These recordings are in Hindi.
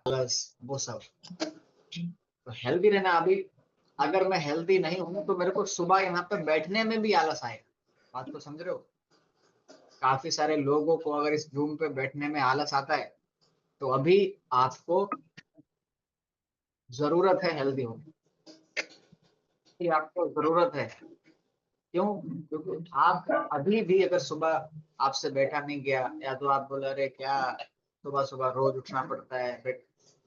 आलस, वो सब। तो हेल्दी रहना, अभी अगर मैं हेल्दी नहीं हूं तो मेरे को सुबह यहाँ पे बैठने में भी आलस आएगा। बात को समझ रहे हो? काफी सारे लोगों को अगर इस जूम पे बैठने में आलस आता है, तो अभी आपको जरूरत है हेल्दी होने की, आपको जरूरत है। क्यों? क्योंकि आप अभी भी अगर सुबह आपसे बैठा नहीं गया, या तो आप बोले अरे क्या सुबह सुबह रोज उठना पड़ता है,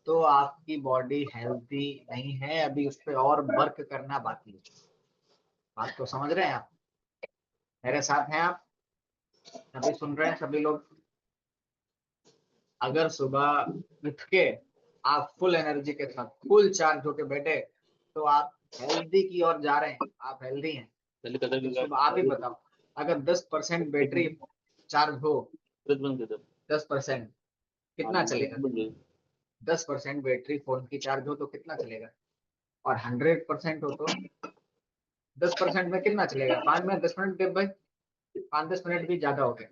तो आपकी बॉडी हेल्दी नहीं है, अभी उस पर और वर्क करना बाकी है। बात को समझ रहे हैं आप? मेरे साथ हैं आप? सभी सुन रहे हैं सभी लोग? अगर सुबह उठ के आप फुल एनर्जी के साथ फुल चार्ज होके बैठे, तो आप हेल्दी की ओर जा रहे हैं, आप हेल्दी हैं। तो सुबह आप ही बताओ, अगर 10% बैटरी चार्ज हो, 10% कितना चलेगा? 10% बैटरी फोन की चार्ज हो तो कितना चलेगा? और 100% हो तो 10% में कितना चलेगा? 5 मिनट 10 मिनट दे भाई, 5-10 मिनट भी ज्यादा हो गए।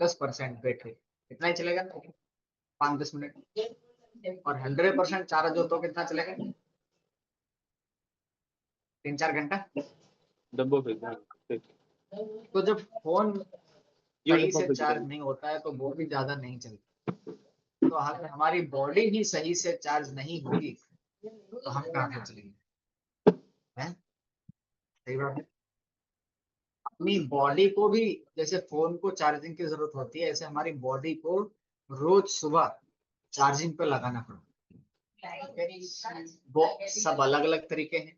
10% बैटरी कितना ही चलेगा? 5-10 मिनट। और 100% चार्ज हो तो कितना चलेगा? 3-4 घंटा। डब्बो पे तो जब फोन सही से चार्ज नहीं होता है तो वो भी ज्यादा नहीं चलता। तो अगर हमारी बॉडी ही सही से चार्ज नहीं होगी तो हम कहाँ से चलेंगे? हैं? सही बात है। अपनी बॉडी को भी, जैसे फोन को चार्जिंग की जरूरत होती है, ऐसे हमारी बॉडी को रोज सुबह चार्जिंग पे लगाना पड़ता है। वो सब अलग अलग तरीके हैं।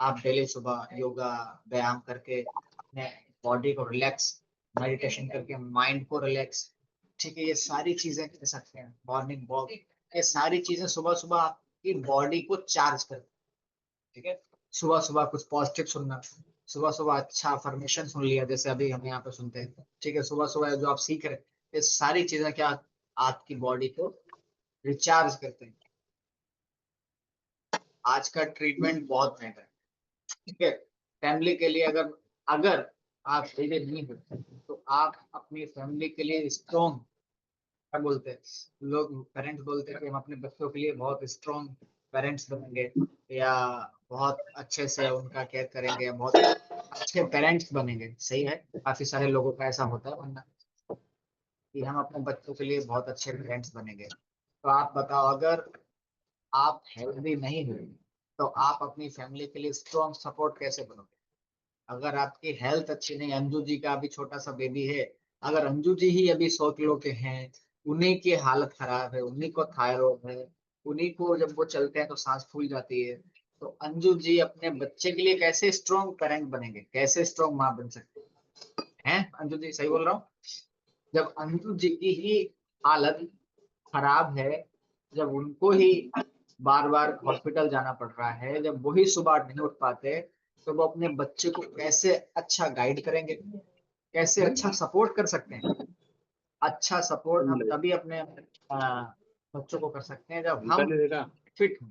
आप डेली सुबह योगा व्यायाम करके अपने बॉडी को रिलैक्स, मेडिटेशन करके माइंड को रिलैक्स, ठीक है, ये सारी चीजें कर सकते हैं। मॉर्निंग वॉक, ये सारी चीजें सुबह सुबह आपकी बॉडी को चार्ज करती है। ठीक है, सुबह सुबह कुछ पॉजिटिव सुनना, सुबह सुबह अच्छा अफर्मेशन सुन लिया, जैसे अभी हम यहाँ पे सुनते हैं। ठीक है, सुबह सुबह जो आप सीख रहे हैं, ये सारी चीजें क्या आपकी बॉडी को रिचार्ज करते हैं। आज का ट्रीटमेंट बहुत महंगा है। ठीक है, फैमिली के लिए अगर अगर आप सही नहीं हो, तो आप अपनी फैमिली के लिए स्ट्रॉन्ग, क्या बोलते हैं लोग, पेरेंट्स बोलते हैं कि हम अपने बच्चों के लिए बहुत स्ट्रॉन्ग पेरेंट्स बनेंगे, या बहुत अच्छे से उनका केयर करेंगे, या बहुत अच्छे पेरेंट्स बनेंगे। सही है, काफी सारे लोगों का ऐसा होता है वरना, कि हम अपने बच्चों के लिए बहुत अच्छे पेरेंट्स बनेंगे। तो आप बताओ, अगर आप हेल्दी नहीं हुए तो आप अपनी फैमिली के लिए स्ट्रॉन्ग सपोर्ट कैसे बनोगे? अगर आपकी हेल्थ अच्छी नहीं, अंजू जी का अभी छोटा सा बेबी है, अगर अंजू जी ही अभी 100 किलो के हैं, उन्हीं की हालत खराब है, उन्हीं को थायराइड है, उन्हीं को जब वो चलते हैं तो सांस फूल जाती है, तो अंजू जी अपने बच्चे के लिए कैसे स्ट्रॉन्ग पेरेंट बनेंगे, कैसे स्ट्रॉन्ग माँ बन सकते हैं? अंजू जी, सही बोल रहा हूँ? जब अंजू जी की ही हालत खराब है, जब उनको ही बार बार हॉस्पिटल जाना पड़ रहा है, जब वही सुबह नहीं उठ पाते, तो वो अपने बच्चे को कैसे अच्छा गाइड करेंगे, कैसे अच्छा सपोर्ट कर सकते हैं? अच्छा सपोर्ट हम तभी अपने बच्चों को कर सकते हैं जब हम फिट हों,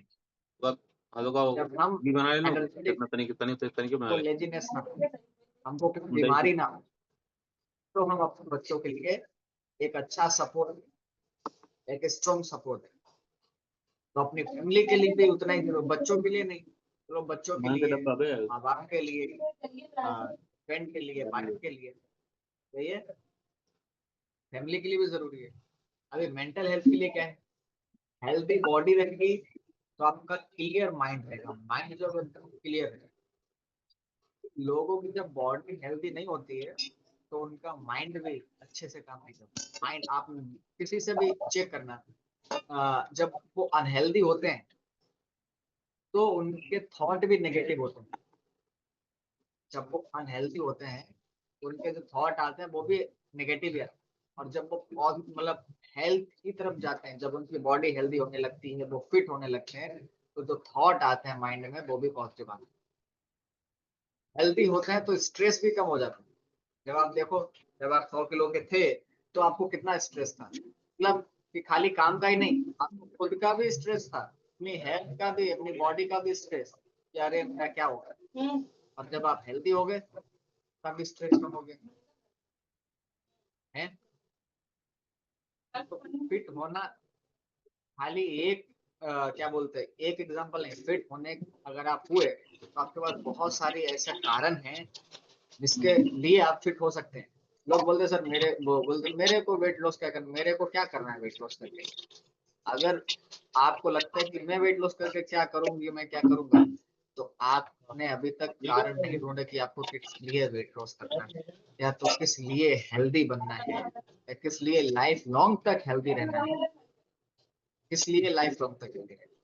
जब हम एनर्जेटिक, को लेजीनेस ना हो, हमको कोई बीमारी ना हो, तो हम अपने बच्चों के लिए एक अच्छा सपोर्ट, एक स्ट्रॉन्ग सपोर्ट है। तो अपनी फैमिली के लिए भी उतना ही करो, बच्चों के लिए नहीं, चलो बच्चों के लिए, माँ बाप के लिए, फ्रेंड के लिए, वाइफ के लिए, सही है, फैमिली के लिए भी जरूरी है। अभी मेंटल हेल्थ के लिए क्या है? हेल्दी बॉडी रहेगी तो आपका क्लियर माइंड रहेगा, माइंड जो एकदम क्लियर है। लोगों की जब बॉडी हेल्दी नहीं होती है तो उनका माइंड भी अच्छे से काम नहीं करता। माइंड आप किसी से भी चेक करना, जब वो अनहेल्दी होते हैं तो उनके थॉट भी नेगेटिव होते हैं। जब वो अनहेल्दी होते हैं तो उनके जो थॉट आते हैं वो भी नेगेटिव है। और जब वो बहुत मतलब हेल्थ की तरफ जाते हैं, जब उनकी बॉडी हेल्दी होने लगती है, वो फिट होने लगते हैं, तो जो थॉट आते हैं माइंड में वो भी पॉजिटिव आते हैं। हेल्दी होते हैं तो स्ट्रेस भी कम हो जाता है। जब आप देखो, जब आप 100 किलो के थे तो आपको कितना स्ट्रेस था, मतलब कि खाली काम का ही नहीं, आपको खुद का भी स्ट्रेस था, अपनी हेल्थ का भी, अपनी बॉडी का भी स्ट्रेस, कि अरे मेरा क्या होगा। और जब आप हेल्दी हो गए तब स्ट्रेस कम हो गया है। तो फिट होना खाली एक क्या बोलते हैं, एक एग्जांपल है फिट होने, अगर आप हुए तो आपके पास बहुत सारे ऐसे कारण हैं जिसके लिए आप फिट हो सकते हैं। लोग बोलते हैं सर मेरे वो बोलते मेरे को वेट लॉस क्या करना, मेरे को क्या करना है वेट लॉस करके। अगर आपको लगता है कि मैं वेट लॉस करके क्या करूंगी, मैं क्या करूंगा, तो आपने अभी तक कारण नहीं ढूंढे कि आपको किस लिए वेट लॉस करना है, या तो किस लिए हेल्दी बनना है, या किस लिए लाइफ लॉन्ग तक हेल्दी रहना है, किस लिए लाइफ लॉन्ग तक हेल्दी रहना है।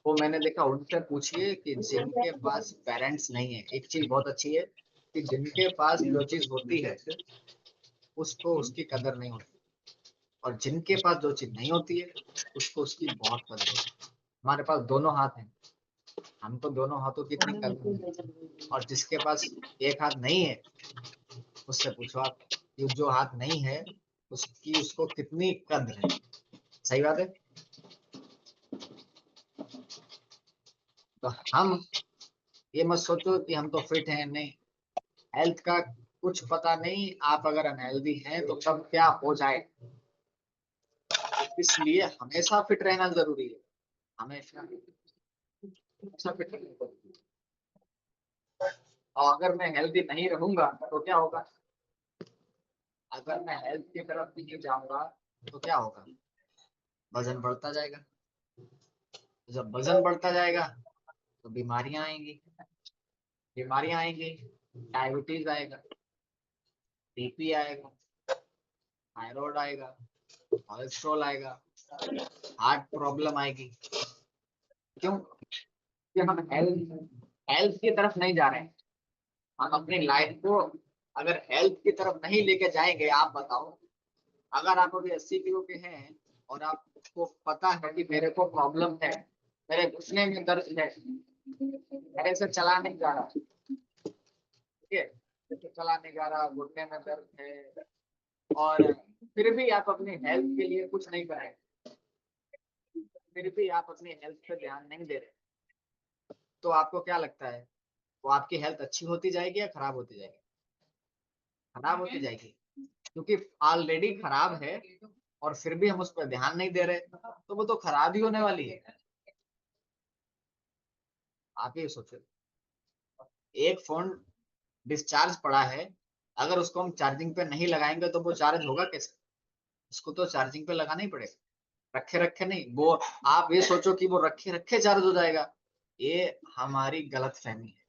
वो मैंने देखा, उनसे पूछिए कि जिनके पास पेरेंट्स नहीं है, एक चीज बहुत अच्छी है कि जिनके पास जो चीज होती है उसको उसकी कदर नहीं होती, और जिनके पास जो चीज नहीं होती है उसको उसकी बहुत कदर होती है। हमारे पास दोनों हाथ हैं, हमको दोनों हाथों की इतनी कदर है, और जिसके पास एक हाथ नहीं है उससे पूछो आप कि जो हाथ नहीं है उसकी उसको कितनी कद्र है। सही बात है। तो हम ये मत सोचो कि हम तो फिट हैं, नहीं, हेल्थ का कुछ पता नहीं, आप अगर अनहेल्दी हैं तो कब क्या हो जाए, इसलिए हमेशा फिट रहना जरूरी है, हमेशा हमेशा फिट रहना जरूरी है। और अगर मैं हेल्दी नहीं रहूंगा तो क्या होगा, अगर मैं हेल्थ की तरफ नहीं जाऊंगा तो क्या होगा, वजन बढ़ता जाएगा, जब वजन बढ़ता जाएगा तो बीमारियां आएंगी, बीमारियां आएंगी, डायबिटीज आएगा, बीपी आएगा, थायराइड आएगा, कोलेस्ट्रॉल आएगा, हार्ट प्रॉब्लम आएगी। क्यों? कि हम हेल्थ हेल्थ की तरफ नहीं जा रहे हैं। हम अपनी लाइफ को अगर हेल्थ की तरफ नहीं लेके जाएंगे, आप बताओ, अगर आप अभी 80 किलो के हैं और आपको पता है कि मेरे को प्रॉब्लम है, मेरे घुटने में दर्द है, मेरे से चला नहीं जा रहा, ठीक है, मेरे से चला नहीं जा रहा, घुटने में दर्द है, और फिर भी आप अपनी हेल्थ के लिए कुछ नहीं कर रहे, फिर भी आप अपनी हेल्थ पे ध्यान नहीं दे रहे, तो आपको क्या लगता है, वो आपकी हेल्थ अच्छी होती जाएगी या खराब होती जाएगी? खराब होती जाएगी, क्योंकि ऑलरेडी खराब है और फिर भी हम उस पर ध्यान नहीं दे रहे, तो वो तो खराब ही होने वाली है। आप ये सोचो, एक फोन डिस्चार्ज पड़ा है, अगर उसको हम चार्जिंग पे नहीं लगाएंगे तो वो चार्ज होगा कैसे, उसको तो चार्जिंग पे लगाना ही पड़ेगा, रखे रखे नहीं वो। आप ये सोचो कि वो रखे रखे चार्ज हो जाएगा, ये हमारी गलत फहमी है।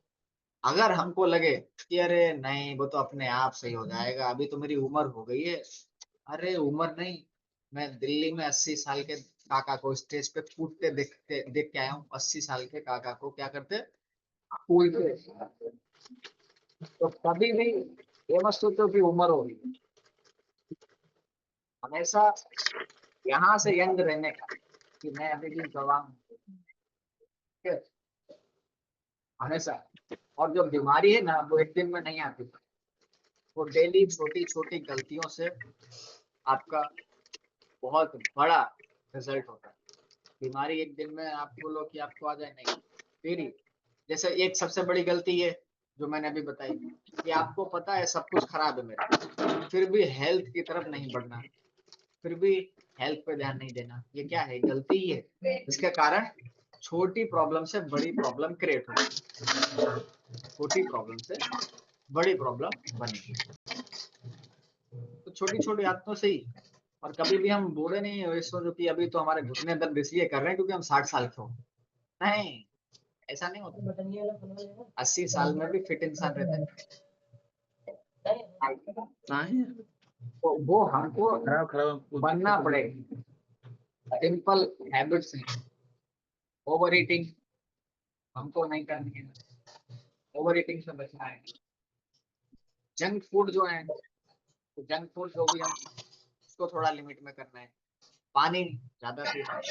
अगर हमको लगे कि अरे नहीं वो तो अपने आप सही हो जाएगा, अभी तो मेरी उम्र हो गई है, अरे उम्र नहीं, मैं दिल्ली में 80 साल के काका को स्टेज पे कूदते देखते देख के आया हूँ, 80 साल के काका को क्या करते, कूदते। तो कभी भी ये मत सोचो कि उम्र होगी, हमेशा यहाँ से यंग रहने का, कि मैं अभी भी जवान हूँ, ठीक है? हमेशा। और जो बीमारी है ना वो एक दिन में नहीं आती, वो डेली छोटी छोटी गलतियों से आपका बहुत बड़ा रिजल्ट होता है। बीमारी एक दिन में आप बोलो कि आपको आ जाए, नहीं, फिर ही, जैसे एक सबसे बड़ी गलती है जो मैंने अभी बताई कि आपको पता है सब कुछ खराब है मेरा, फिर भी हेल्थ की तरफ नहीं बढ़ना, फिर भी हेल्थ पे ध्यान नहीं देना, ये क्या है, गलती ही है। इसके कारण छोटी प्रॉब्लम से बड़ी प्रॉब्लम क्रिएट होगी, छोटी प्रॉब्लम से बड़ी प्रॉब्लम बनेगी। तो छोटी छोटी आदतों से ही, और कभी भी हम बोले नहीं है सोचो कि अभी तो हमारे घुटने दर्द इसलिए कर रहे हैं क्योंकि हम 60 साल के हो, नहीं, ऐसा नहीं होता। 80 साल में भी फिट इंसान रहता है, हाँ है। वो हमको खराब खराब बनना पड़ेगा। सिंपल हैबिट्स हैं, ओवर ईटिंग हमको नहीं करनी है, ओवर ईटिंग से बचना है। जंक फूड जो है, तो जंक फूड जो भी हम, उसको थोड़ा लिमिट में करना है, पानी ज्यादा पीना है,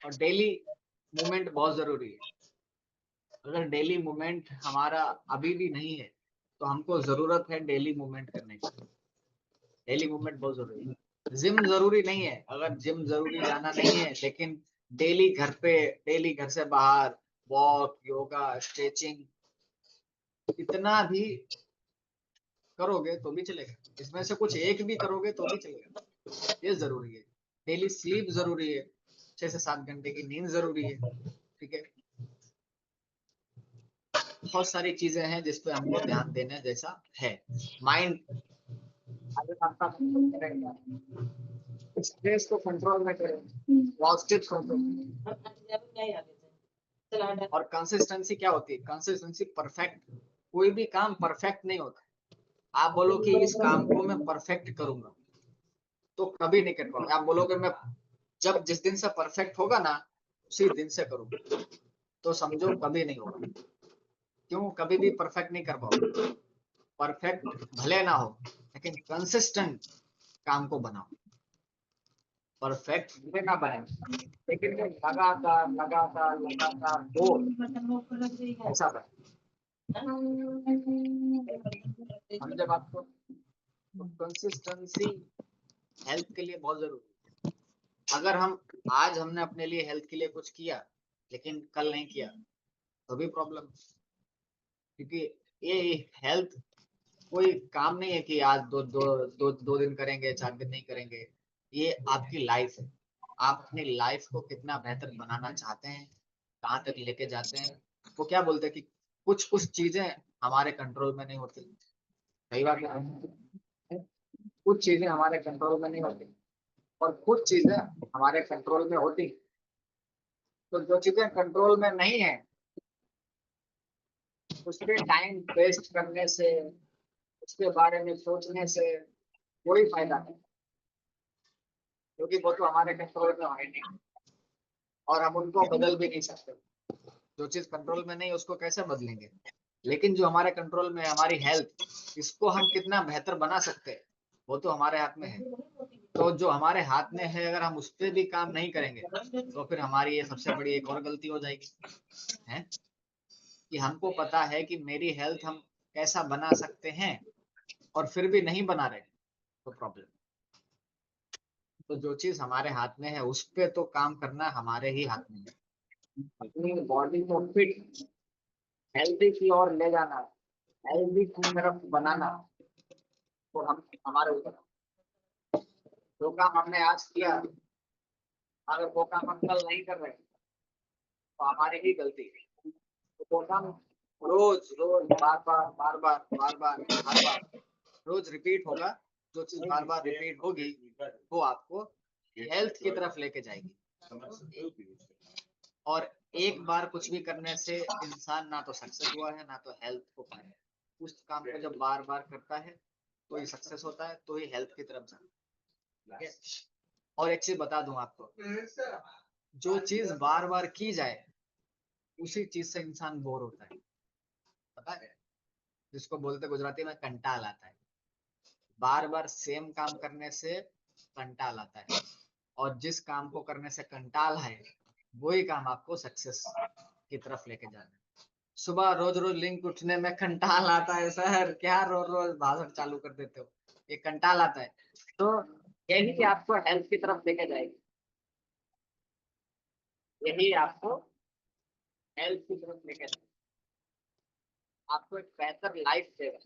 और डेली मूवमेंट बहुत जरूरी है। अगर डेली मूवमेंट हमारा अभी भी नहीं है तो हमको जरूरत है डेली मूवमेंट करने की, डेली मूवमेंट बहुत जरूरी है। जिम जरूरी नहीं है, अगर जिम जरूरी जाना नहीं है, लेकिन डेली घर पे, डेली घर से बाहर वॉक, योगा, स्ट्रेचिंग, इतना भी करोगे तो भी चलेगा, इसमें से कुछ एक भी करोगे तो भी चलेगा, ये जरूरी है। डेली स्लीप जरूरी है, 6 से 7 घंटे की नींद जरूरी है, ठीक है। बहुत सारी चीजें हैं जिस पे हमको ध्यान देने जैसा है। माइंड अगर आपका स्ट्रेस को कंट्रोल में करें, पॉजिटिव कंट्रोल। और कंसिस्टेंसी क्या होती है? कंसिस्टेंसी परफेक्ट, कोई भी काम परफेक्ट नहीं होता। आप बोलो कि इस काम को मैं परफेक्ट करूंगा तो कभी नहीं कर पाओगे। आप बोलोगे मैं जब जिस दिन से परफेक्ट होगा ना उसी दिन से करूंगा, तो समझो कभी नहीं होगा। क्यों? कभी भी परफेक्ट नहीं कर पाओगे। परफेक्ट भले ना हो लेकिन कंसिस्टेंट काम को बनाओ। परफेक्ट भले ना बने लेकिन लगातार लगातार लगातार दो ऐसा बने। समझे बात को? तो कंसिस्टेंसी हेल्थ के लिए बहुत जरूरी है। अगर हम आज हमने अपने लिए हेल्थ के लिए कुछ किया लेकिन कल नहीं किया तो भी प्रॉब्लम, क्योंकि ये हेल्थ कोई काम नहीं है कि आज दो दिन करेंगे 4 दिन नहीं करेंगे। ये आपकी लाइफ है। आप अपनी लाइफ को कितना बेहतर बनाना चाहते हैं, कहाँ तक लेके जाते हैं। वो क्या बोलते हैं कि कुछ कुछ चीजें हमारे कंट्रोल में नहीं होती। सही बात है। कुछ चीजें हमारे कंट्रोल में नहीं होती और कुछ चीजें हमारे कंट्रोल में होती। तो जो चीजें कंट्रोल में नहीं है उसके टाइम वेस्ट करने से, उसके बारे में सोचने से कोई फायदा नहीं, क्योंकि वो तो हमारे कंट्रोल में है नहीं और हम उनको बदल भी नहीं सकते। जो चीज कंट्रोल में नहीं उसको कैसे बदलेंगे? लेकिन जो हमारे कंट्रोल में है, हमारी हेल्थ, इसको हम कितना बेहतर बना सकते हैं वो तो हमारे हाथ में है। तो जो हमारे हाथ में है अगर हम उस पर भी काम नहीं करेंगे तो फिर हमारी ये सबसे बड़ी एक और गलती हो जाएगी, है कि हमको पता है कि मेरी हेल्थ हम कैसा बना सकते हैं और फिर भी नहीं बना रहे तो प्रॉब्लम। तो जो चीज हमारे हाथ में है उस पे तो काम करना हमारे ही हाथ में है। अपनी बॉडी को फिट हेल्दी की ओर ले जाना, हेल्दी की तरफ बनाना तो हम हमारे ऊपर। जो काम हमने आज किया अगर वो काम हम कल नहीं कर रहे तो हमारी ही गलती है। तो वो काम रोज रोज बार बार बार बार बार बार बार बार रोज रिपीट होगा। जो चीज बार बार रिपीट होगी वो आपको हेल्थ की तरफ लेके जाएगी। और एक बार कुछ भी करने से इंसान ना तो सक्सेस हुआ है ना तो हेल्थ को पाया। उस काम को जब बार बार करता है तो ही सक्सेस होता है, तो ही हेल्थ की तरफ जाता है। और एक चीज बता दूं आपको, जो चीज बार बार की जाए उसी चीज से इंसान बोर होता है, पता है? जिसको बोलते गुजराती में कंटाल आता है। बार बार सेम काम करने से कंटाल आता है और जिस काम को करने से कंटाल है वही काम आपको सक्सेस की तरफ लेके जाना है। सुबह रोज रोज लिंक उठने में कंटाल आता है सर, क्या रोज रोज भाषण चालू कर देते हो, ये कंटाल आता है। तो यही आपको हेल्थ की तरफ लेके जाएगी, यही आपको हेल्थ की तरफ लेके जाएगी, आपको एक बेहतर लाइफ देगा।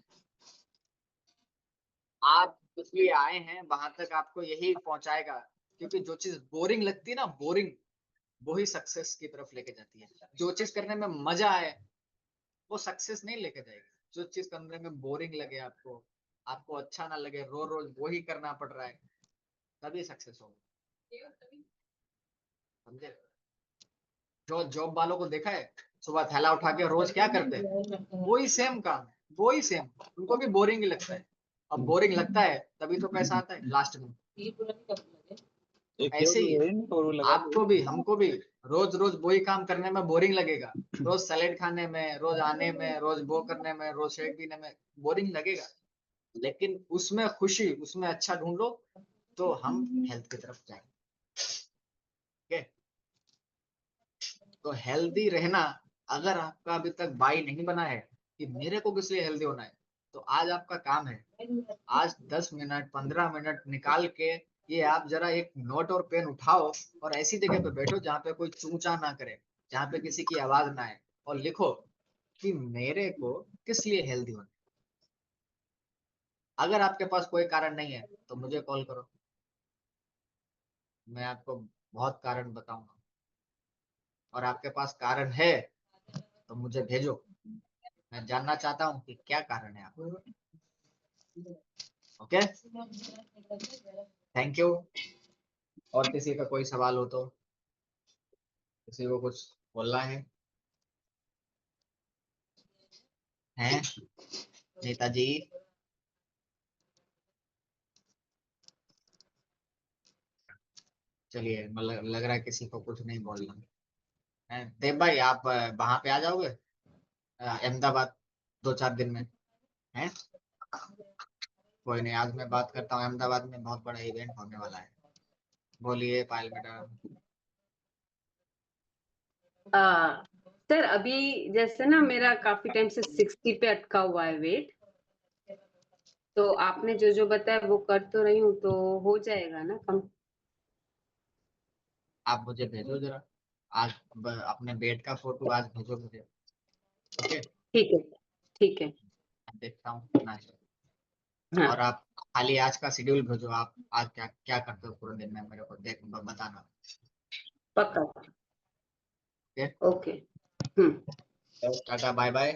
आप इसलिए आए हैं वहां तक आपको यही पहुंचाएगा, क्योंकि जो चीज बोरिंग लगती है ना, बोरिंग, वही सक्सेस की तरफ लेके जाती है। जो चीज करने में मजा आए वो सक्सेस नहीं लेके जाएगी। जो चीज करने में बोरिंग लगे आपको, आपको अच्छा ना लगे, रोज रोज वही करना पड़ रहा है, तभी सक्सेस होगा। समझे? जो जॉब वालों को देखा है, सुबह थैला उठा के रोज क्या करते हैं? वही सेम काम, वही सेम, उनको भी बोरिंग ही लगता है। अब बोरिंग लगता है तभी तो पैसा आता है लास्ट में। ऐसे ही आपको भी हमको भी रोज रोज वही काम करने में बोरिंग लगेगा। रोज सैलेड खाने में, रोज आने में, रोज वो करने में, रोज शेक पीने में बोरिंग लगेगा, लेकिन उसमें खुशी, उसमें अच्छा ढूंढो तो हम हेल्थ की तरफ जाएंगे। ठीक है? तो हेल्दी रहना, अगर आपका अभी तक बाई नहीं बना है कि मेरे को किस लिए हेल्दी होना है, तो आज आपका काम है, आज 10 मिनट 15 मिनट निकाल के ये आप जरा एक नोट और पेन उठाओ और ऐसी जगह पे बैठो जहाँ पे कोई चूचा ना करे, जहाँ पे किसी की आवाज ना आए, और लिखो कि मेरे को किस लिए हेल्दी होना है। अगर आपके पास कोई कारण नहीं है तो मुझे कॉल करो, मैं आपको बहुत कारण बताऊंगा, और आपके पास कारण है तो मुझे भेजो, मैं जानना चाहता हूँ कि क्या कारण है आपको। Okay, thank you. और किसी का कोई सवाल हो तो, किसी को कुछ बोलना है नेताजी? चलिए, मतलब लग रहा है किसी को कुछ नहीं बोलना है। देव भाई, आप वहां पे आ जाओगे अहमदाबाद 2-4 दिन में? हैं? कोई नहीं, आज मैं बात करता हूँ, अहमदाबाद में बहुत बड़ा इवेंट होने वाला है। बोलिए पायल मैडम। आ, सर अभी जैसे ना मेरा काफी टाइम से 60 पे अटका हुआ है वेट, तो आपने जो जो बताया वो कर तो रही हूँ, तो हो जाएगा ना कम? आप मुझे भेजो जरा, आज अपने बेड का फोटो आज भेजो मुझे। ओके, ठीक है, ठीक है। मैं देखता हूँ कितना है। हाँ, और आप खाली आज का शेड्यूल भेजो, आप आज क्या क्या करते हो पूरे दिन में, मेरे को देख बताना। पक्का। Okay, okay. हम्म। Tata bye bye.